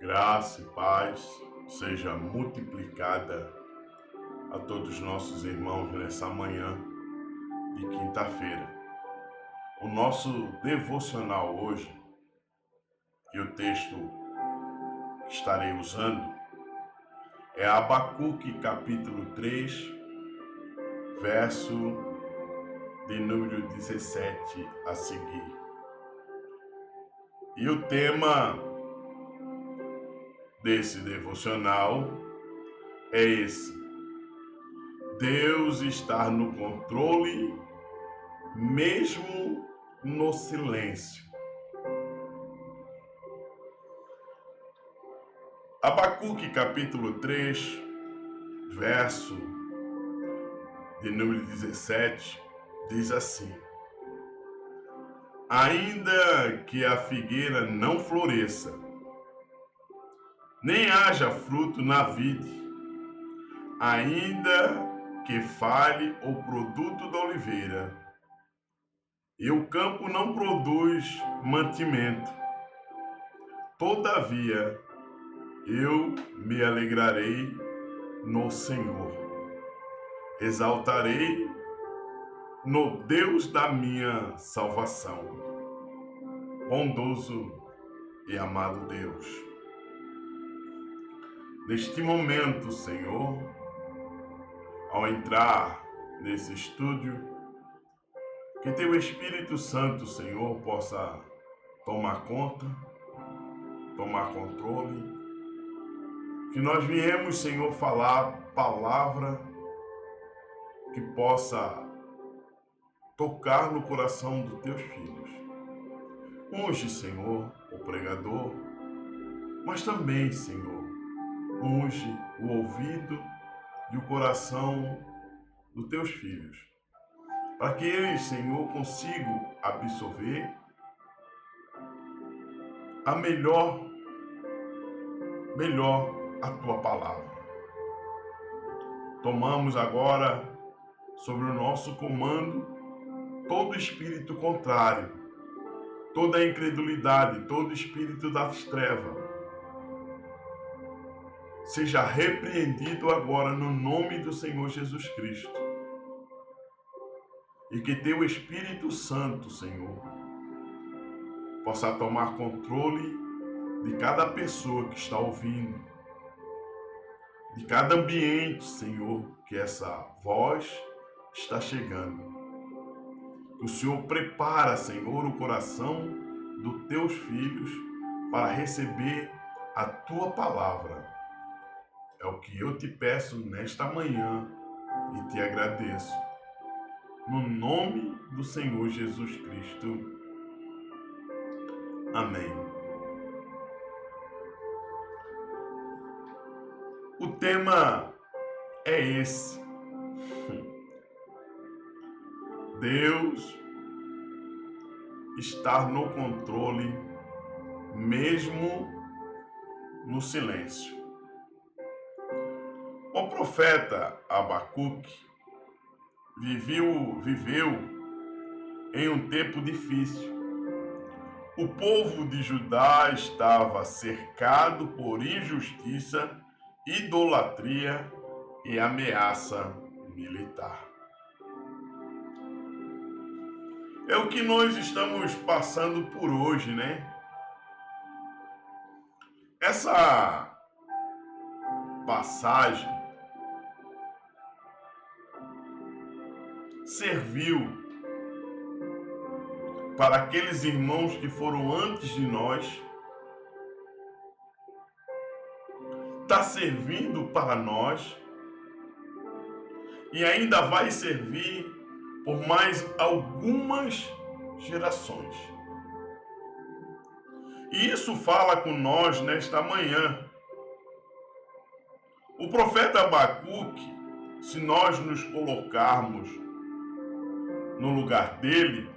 Graça e paz seja multiplicada a todos os nossos irmãos nessa manhã de quinta-feira. O nosso devocional hoje, e o texto que estarei usando, é Abacuque capítulo 3, verso de número 17 a seguir. E o tema desse devocional é esse: Deus está no controle, mesmo no silêncio. Abacuque capítulo 3, verso de número 17, diz assim: Ainda que a figueira não floresça, nem haja fruto na vide, ainda que falhe o produto da oliveira, e o campo não produz mantimento, todavia eu me alegrarei no Senhor, exaltarei no Deus da minha salvação. Bondoso e amado Deus, neste momento, Senhor, ao entrar nesse estúdio, que Teu Espírito Santo, Senhor, possa tomar conta, tomar controle, que nós viemos, Senhor, falar palavra que possa tocar no coração dos Teus filhos. Unge, Senhor, o pregador, mas também, Senhor, unge o ouvido e o coração dos Teus filhos, para que eles, Senhor, consigam absorver a melhor a Tua palavra. Tomamos agora sobre o nosso comando todo espírito contrário, toda incredulidade, todo espírito das trevas. Seja repreendido agora no nome do Senhor Jesus Cristo. E que Teu Espírito Santo, Senhor, possa tomar controle de cada pessoa que está ouvindo, de cada ambiente, Senhor, que essa voz está chegando. Que o Senhor prepara, Senhor, o coração dos Teus filhos para receber a Tua palavra. É o que eu te peço nesta manhã e te agradeço. No nome do Senhor Jesus Cristo. Amém. O tema é esse. Deus está no controle, mesmo no silêncio. O profeta Abacuque viveu em um tempo difícil. O povo de Judá estava cercado por injustiça, idolatria e ameaça militar. É o que nós estamos passando por hoje, né? Essa passagem serviu para aqueles irmãos que foram antes de nós, está servindo para nós e ainda vai servir por mais algumas gerações. E isso fala com nós nesta manhã. O profeta Abacuque, se nós nos colocarmos no lugar dele,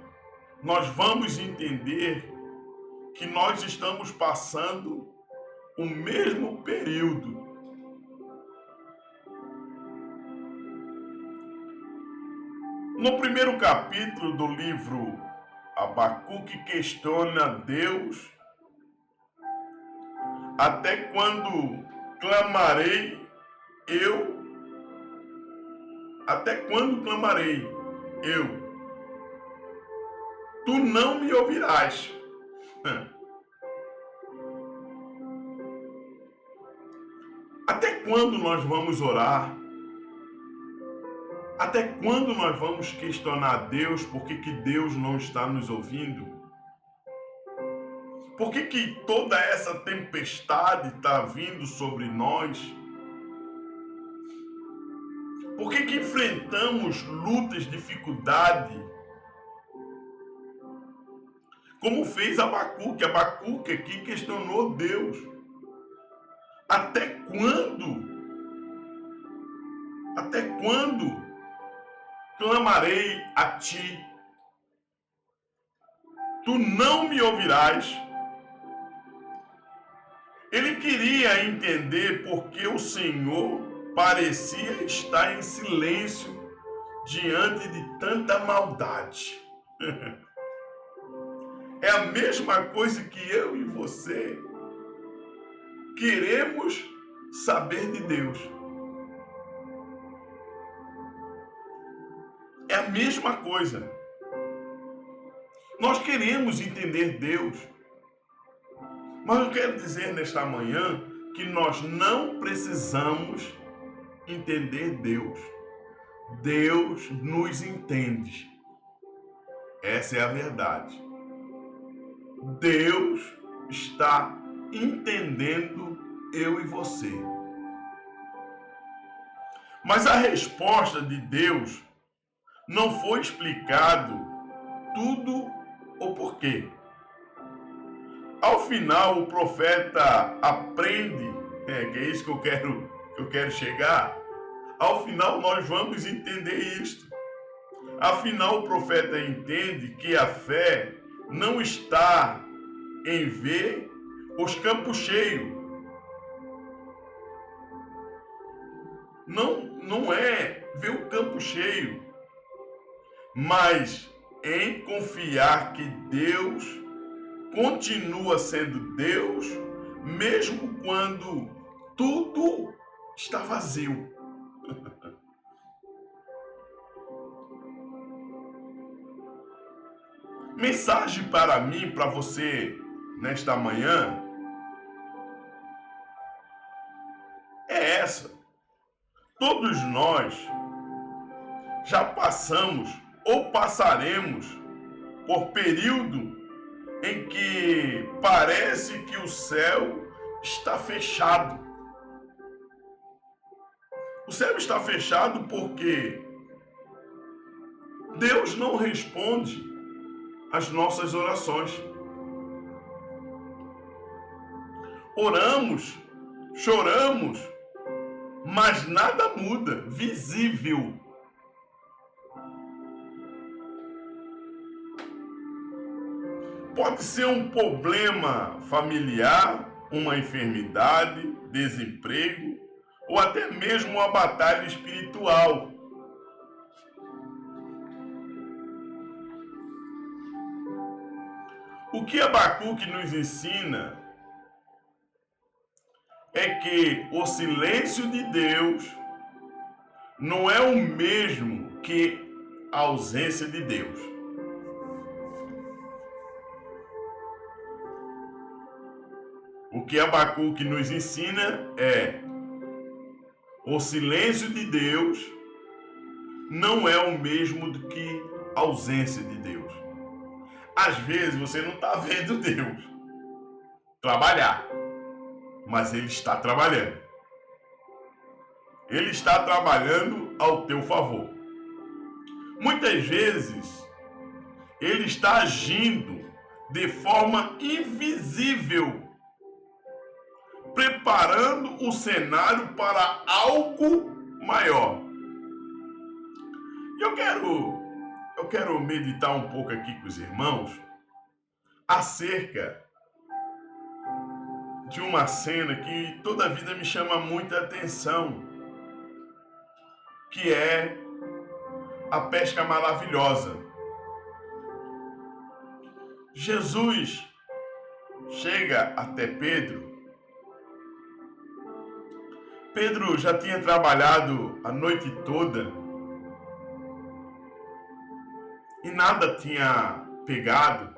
nós vamos entender que nós estamos passando o mesmo período. No primeiro capítulo do livro, Abacuque questiona Deus Até quando clamarei eu? Até quando clamarei eu? Tu não me ouvirás. Até quando nós vamos orar? Até quando nós vamos questionar Deus por que Deus não está nos ouvindo? Por que toda essa tempestade está vindo sobre nós? Por que enfrentamos lutas, dificuldade? Como fez Abacuque. Abacuque aqui questionou Deus. Até quando? Até quando clamarei a ti? Tu não me ouvirás. Ele queria entender por que o Senhor parecia estar em silêncio diante de tanta maldade. É a mesma coisa que eu e você queremos saber de Deus. É a mesma coisa. Nós queremos entender Deus. Mas eu quero dizer nesta manhã que nós não precisamos entender Deus. Deus nos entende. Essa é a verdade. Deus está entendendo eu e você. Mas a resposta de Deus não foi explicado tudo o porquê. Ao final, o profeta aprende, que é isso que eu quero chegar. Ao final, nós vamos entender isto. Afinal, o profeta entende que a fé não está em ver os campos cheios. Não é ver o campo cheio, mas em confiar que Deus continua sendo Deus, mesmo quando tudo está vazio. Mensagem para mim, para você, nesta manhã, é essa. Todos nós já passamos ou passaremos por período em que parece que o céu está fechado. O céu está fechado porque Deus não responde às nossas orações. Oramos, choramos, mas nada muda, visível. Pode ser um problema familiar, uma enfermidade, desemprego, ou até mesmo uma batalha espiritual. O que Abacuque nos ensina é que o silêncio de Deus não é o mesmo que a ausência de Deus. O que Abacuque nos ensina é: o silêncio de Deus não é o mesmo do que a ausência de Deus. Às vezes você não está vendo Deus trabalhar, mas Ele está trabalhando. Ele está trabalhando ao teu favor. Muitas vezes Ele está agindo de forma invisível, preparando o cenário para algo maior. E eu quero meditar um pouco aqui com os irmãos acerca de uma cena que toda a vida me chama muita atenção, que é a pesca maravilhosa. Jesus chega até Pedro Pedro já tinha trabalhado a noite toda e nada tinha pegado.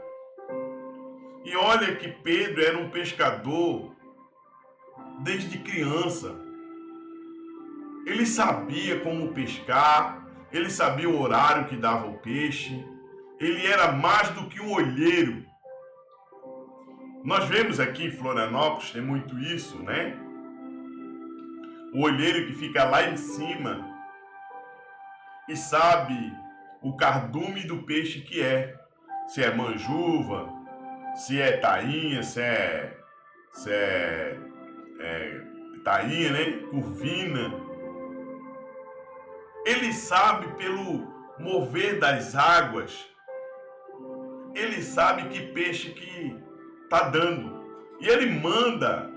E olha que Pedro era um pescador desde criança. Ele sabia como pescar, ele sabia o horário que dava o peixe, ele era mais do que um olheiro. Nós vemos aqui em Florianópolis, tem muito isso, né? O olheiro que fica lá em cima e sabe o cardume do peixe que é. Se é manjuva, se é tainha, se é tainha, né? Curvina. Ele sabe pelo mover das águas, ele sabe que peixe que está dando. E ele manda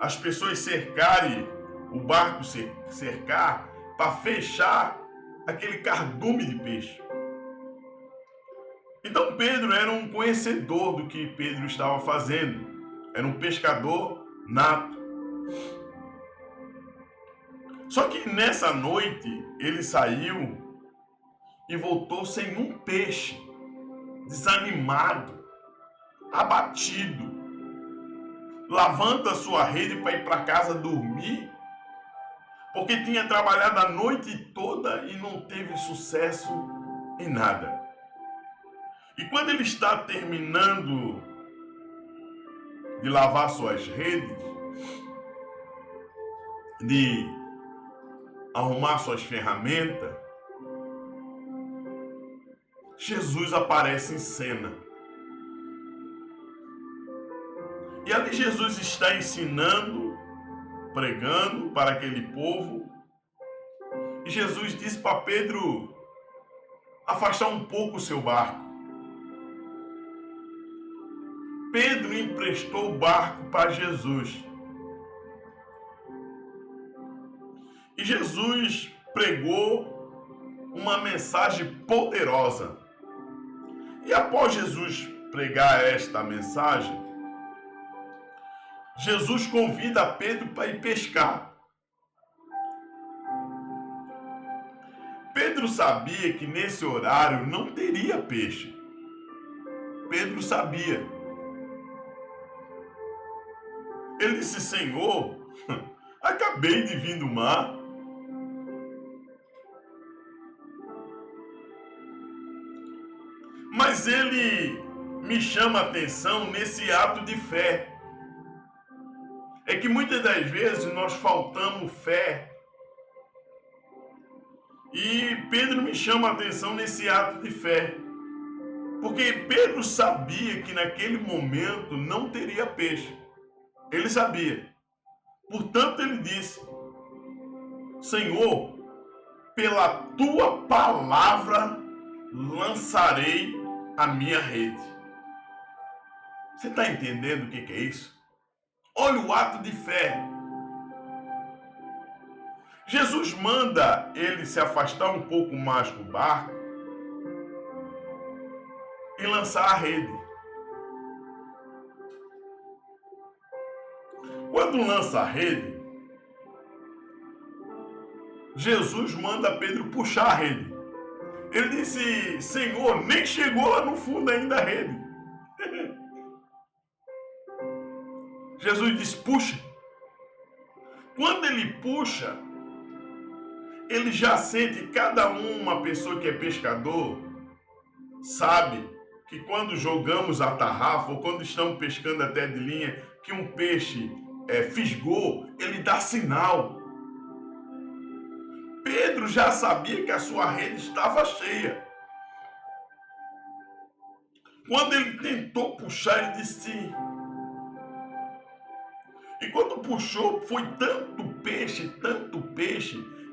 as pessoas cercarem, o barco cercar, para fechar aquele cardume de peixe. Então Pedro era um conhecedor do que Pedro estava fazendo. Era um pescador nato. Só que nessa noite ele saiu e voltou sem um peixe, desanimado, abatido, lavando a sua rede para ir para casa dormir, porque tinha trabalhado a noite toda e não teve sucesso em nada. E quando ele está terminando de lavar suas redes, de arrumar suas ferramentas, Jesus aparece em cena. E ali Jesus está ensinando, pregando para aquele povo. E Jesus disse para Pedro afastar um pouco o seu barco. Pedro emprestou o barco para Jesus. E Jesus pregou uma mensagem poderosa. E após Jesus pregar esta mensagem, Jesus convida Pedro para ir pescar. Pedro sabia que nesse horário não teria peixe. Pedro sabia. Ele disse: Senhor, acabei de vir do mar. Mas ele me chama a atenção nesse ato de fé. É que muitas das vezes nós faltamos fé. E Pedro me chama a atenção nesse ato de fé. Porque Pedro sabia que naquele momento não teria peixe. Ele sabia. Portanto, ele disse: Senhor, pela tua palavra lançarei a minha rede. Você está entendendo o que é isso? Olha o ato de fé. Jesus manda ele se afastar um pouco mais do barco e lançar a rede. Quando lança a rede, Jesus manda Pedro puxar a rede. Ele disse: Senhor, nem chegou lá no fundo ainda a rede. Jesus diz: puxa. Quando ele puxa, ele já sente, cada uma pessoa que é pescador sabe que quando jogamos a tarrafa ou quando estamos pescando até de linha, que um peixe fisgou, ele dá sinal. Pedro já sabia que a sua rede estava cheia. Quando ele tentou puxar, ele disse sim. E quando puxou, foi tanto peixe,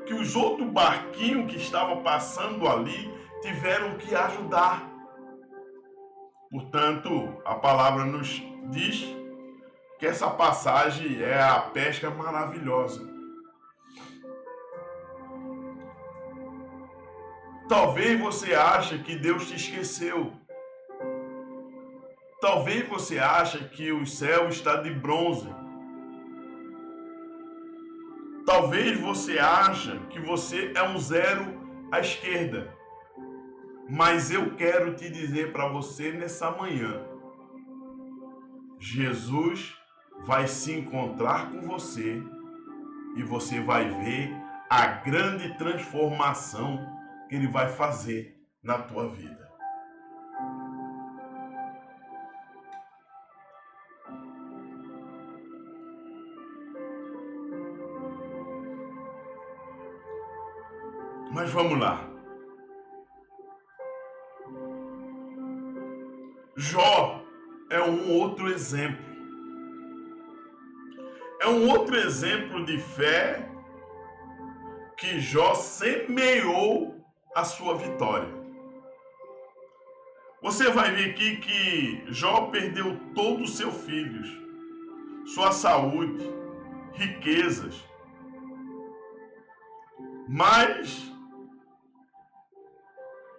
que os outros barquinhos que estavam passando ali tiveram que ajudar. Portanto, a palavra nos diz que essa passagem é a pesca maravilhosa. Talvez você ache que Deus te esqueceu. Talvez você ache que o céu está de bronze. Talvez você ache que você é um zero à esquerda, mas eu quero te dizer para você nessa manhã, Jesus vai se encontrar com você e você vai ver a grande transformação que ele vai fazer na tua vida. Mas vamos lá. Jó é um outro exemplo. É um outro exemplo de fé que Jó semeou a sua vitória. Você vai ver aqui que Jó perdeu todos os seus filhos, sua saúde, riquezas, mas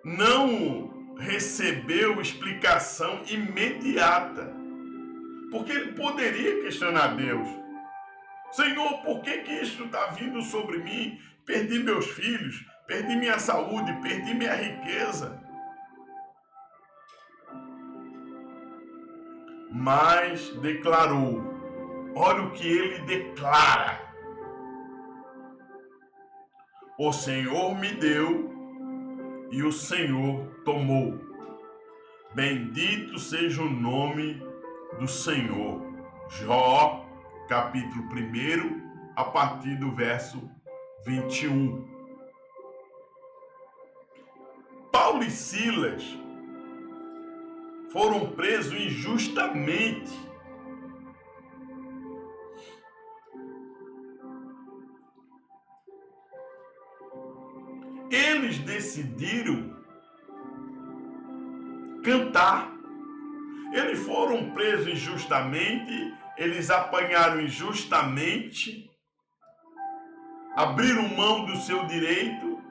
não recebeu explicação imediata, porque ele poderia questionar Deus. Senhor, por que isso está vindo sobre mim? Perdi meus filhos, perdi minha saúde, perdi minha riqueza. Mas declarou, olha o que ele declara. O Senhor me deu e o Senhor tomou. Bendito seja o nome do Senhor. Jó, capítulo 1, a partir do verso 21. Paulo e Silas foram presos injustamente. Eles decidiram cantar. Eles foram presos injustamente, eles apanharam injustamente, abriram mão do seu direito,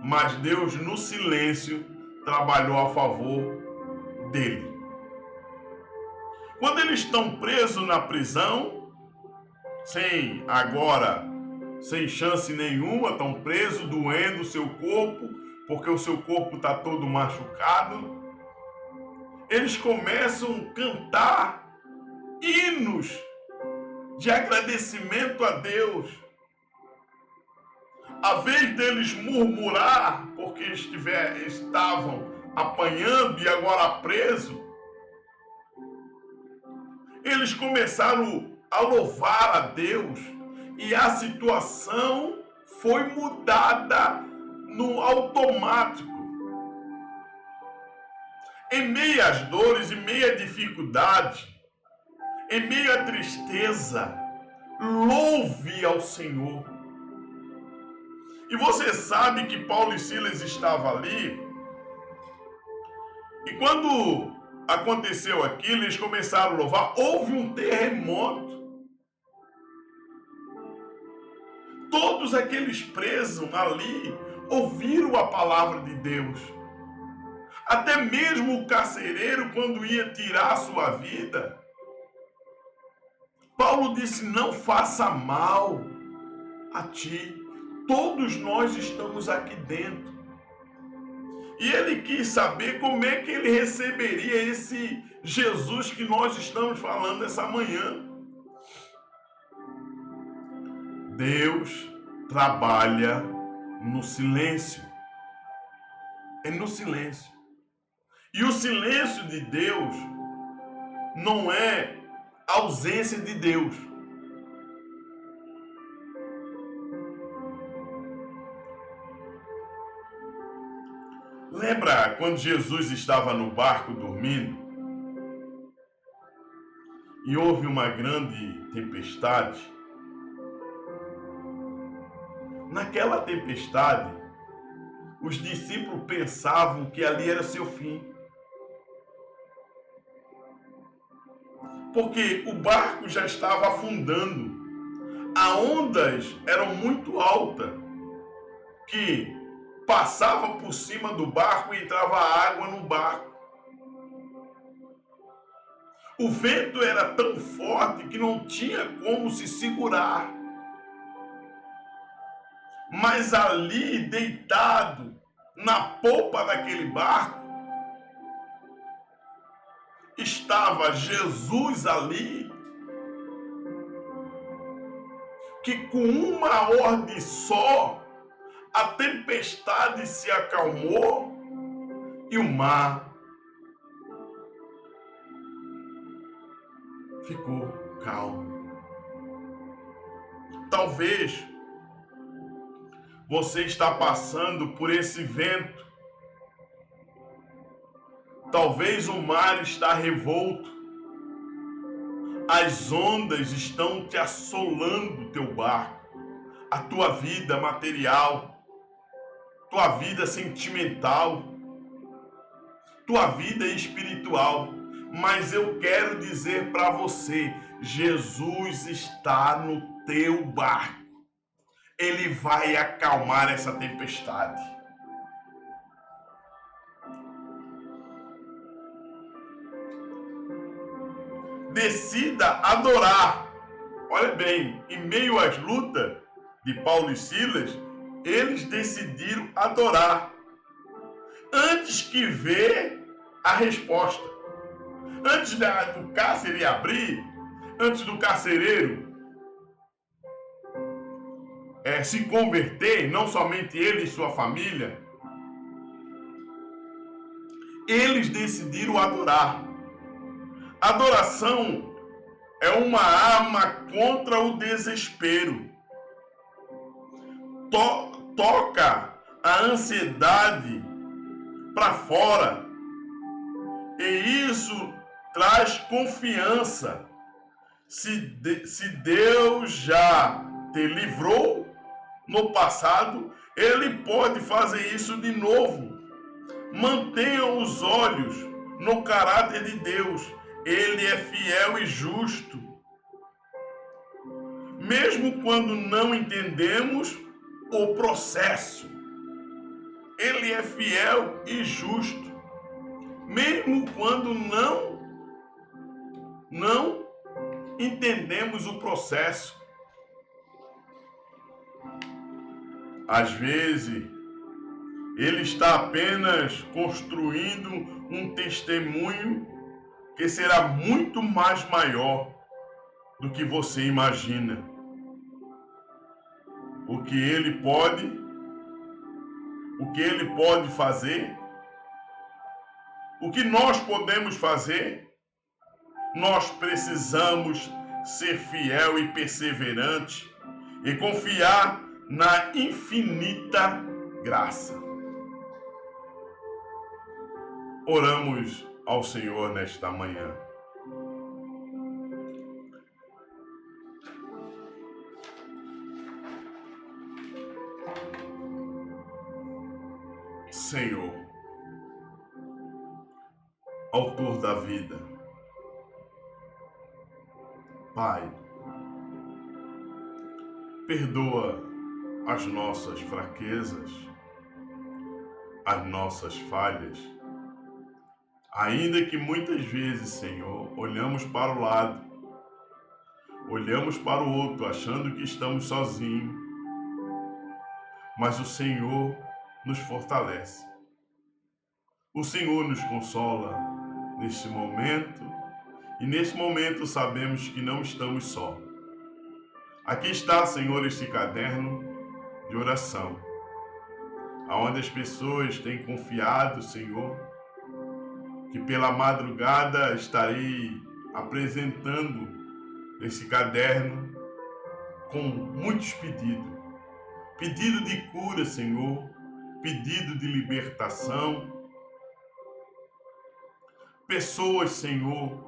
mas Deus, no silêncio, trabalhou a favor dele. Quando eles estão presos na prisão, sem chance nenhuma, estão presos, doendo o seu corpo, porque o seu corpo está todo machucado, eles começam a cantar hinos de agradecimento a Deus. A vez deles murmurar, porque estavam apanhando e agora presos, eles começaram a louvar a Deus e a situação foi mudada no automático. Em meio às dores, em meio à dificuldade, em meio à tristeza, louve ao Senhor. E você sabe que Paulo e Silas estavam ali, e quando aconteceu aquilo, eles começaram a louvar, houve um terremoto. Todos aqueles presos ali ouviram a palavra de Deus. Até mesmo o carcereiro, quando ia tirar a sua vida, Paulo disse, não faça mal a ti. Todos nós estamos aqui dentro. E ele quis saber como é que ele receberia esse Jesus que nós estamos falando essa manhã. Deus trabalha no silêncio. É no silêncio. E o silêncio de Deus não é ausência de Deus. Lembra quando Jesus estava no barco dormindo e houve uma grande tempestade? Naquela tempestade, os discípulos pensavam que ali era seu fim. Porque o barco já estava afundando. As ondas eram muito altas, que passava por cima do barco e entrava água no barco. O vento era tão forte que não tinha como se segurar. Mas ali, deitado na polpa daquele barco, estava Jesus ali, que com uma ordem só, a tempestade se acalmou e o mar ficou calmo. Talvez você está passando por esse vento. Talvez o mar está revolto. As ondas estão te assolando o teu barco, a tua vida material, tua vida sentimental, tua vida espiritual. Mas eu quero dizer para você, Jesus está no teu barco. Ele vai acalmar essa tempestade. Decida adorar. Olha bem, em meio às lutas de Paulo e Silas, eles decidiram adorar antes que ver a resposta. Antes do cárcere abrir, antes do carcereiro se converter, não somente ele e sua família, eles decidiram adorar. Adoração é uma arma contra o desespero. Toca a ansiedade para fora. E isso traz confiança. Se Deus já te livrou no passado, Ele pode fazer isso de novo. Mantenha os olhos no caráter de Deus. Ele é fiel e justo. Mesmo quando não entendemos o processo, Ele é fiel e justo. Mesmo quando não entendemos o processo. Às vezes, Ele está apenas construindo um testemunho que será muito mais maior do que você imagina. O que Ele pode fazer, o que nós podemos fazer, nós precisamos ser fiel e perseverante e confiar na infinita graça. Oramos ao Senhor nesta manhã. Senhor, autor da vida, Pai, perdoa as nossas fraquezas, as nossas falhas, ainda que muitas vezes, Senhor, olhamos para o lado, olhamos para o outro, achando que estamos sozinhos, mas o Senhor nos fortalece. O Senhor nos consola neste momento, e nesse momento sabemos que não estamos só. Aqui está, Senhor, este caderno de oração, aonde as pessoas têm confiado, Senhor, que pela madrugada estarei apresentando esse caderno com muitos pedidos. Pedido de cura, Senhor, pedido de libertação. Pessoas, Senhor,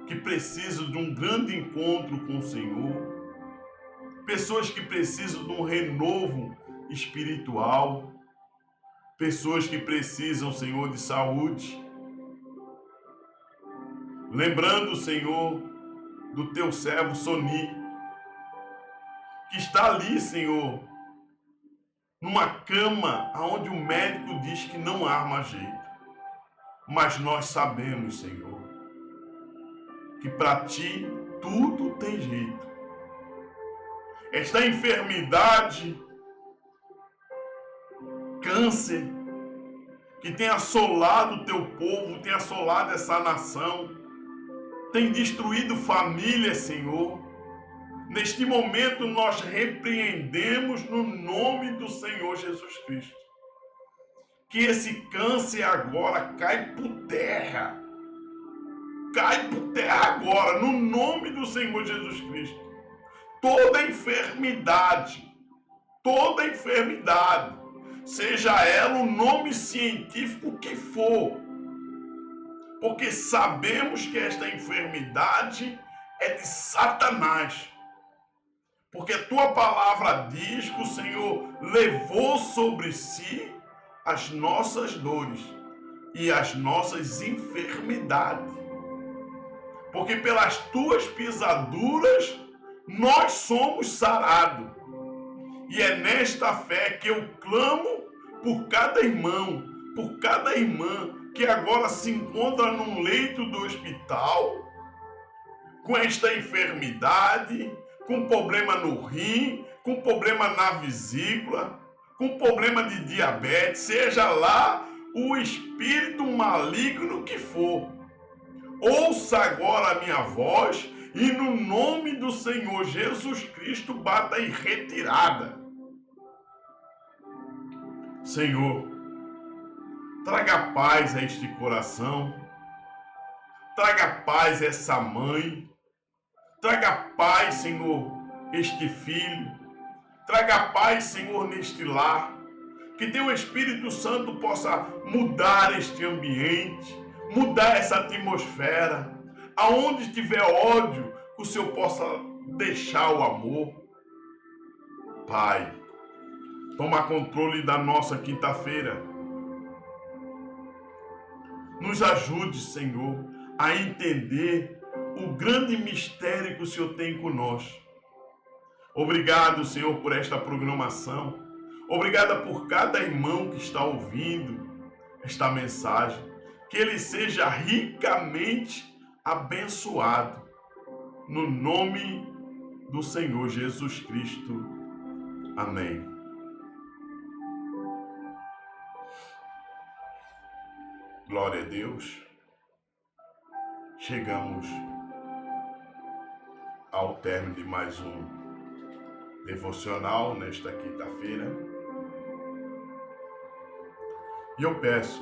que precisam de um grande encontro com o Senhor. Pessoas que precisam de um renovo espiritual. Pessoas que precisam, Senhor, de saúde. Lembrando, Senhor, do teu servo Soni, que está ali, Senhor, numa cama onde o médico diz que não há mais jeito. Mas nós sabemos, Senhor, que para ti tudo tem jeito. Esta enfermidade câncer que tem assolado o teu povo, tem assolado essa nação, tem destruído famílias, Senhor. Neste momento nós repreendemos no nome do Senhor Jesus Cristo. Que esse câncer agora cai por terra. Cai por terra agora, no nome do Senhor Jesus Cristo. Toda enfermidade, seja ela o nome científico que for, porque sabemos que esta enfermidade é de Satanás. Porque a tua palavra diz que o Senhor levou sobre si as nossas dores e as nossas enfermidades. Porque pelas tuas pisaduras nós somos sarados. E é nesta fé que eu clamo por cada irmão, por cada irmã que agora se encontra num leito do hospital, com esta enfermidade, com problema no rim, com problema na vesícula, com problema de diabetes, seja lá o espírito maligno que for. Ouça agora a minha voz e no nome do Senhor Jesus Cristo bata em retirada. Senhor, traga paz a este coração, traga paz a essa mãe, traga paz, Senhor, este filho, traga paz, Senhor, neste lar, que teu Espírito Santo possa mudar este ambiente, mudar essa atmosfera, aonde tiver ódio, que o Senhor possa deixar o amor. Pai, toma controle da nossa quinta-feira. Nos ajude, Senhor, a entender o grande mistério que o Senhor tem conosco. Obrigado, Senhor, por esta programação. Obrigada por cada irmão que está ouvindo esta mensagem. Que ele seja ricamente abençoado. No nome do Senhor Jesus Cristo. Amém. Glória a Deus. Chegamos ao término de mais um devocional nesta quinta-feira. E eu peço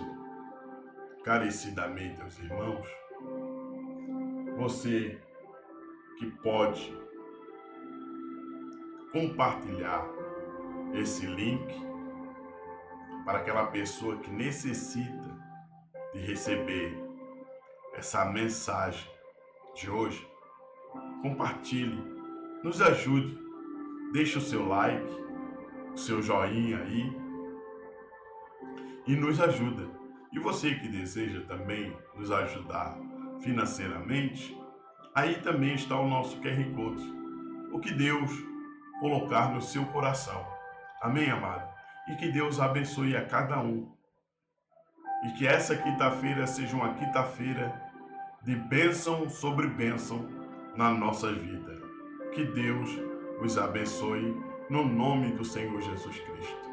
carecidamente aos irmãos, você que pode compartilhar esse link para aquela pessoa que necessita de receber essa mensagem de hoje. Compartilhe, nos ajude, deixe o seu like, o seu joinha aí e nos ajuda. E você que deseja também nos ajudar financeiramente, aí também está o nosso QR Code, o que Deus colocar no seu coração. Amém, amado? E que Deus abençoe a cada um. E que essa quinta-feira seja uma quinta-feira de bênção sobre bênção na nossa vida. Que Deus os abençoe no nome do Senhor Jesus Cristo.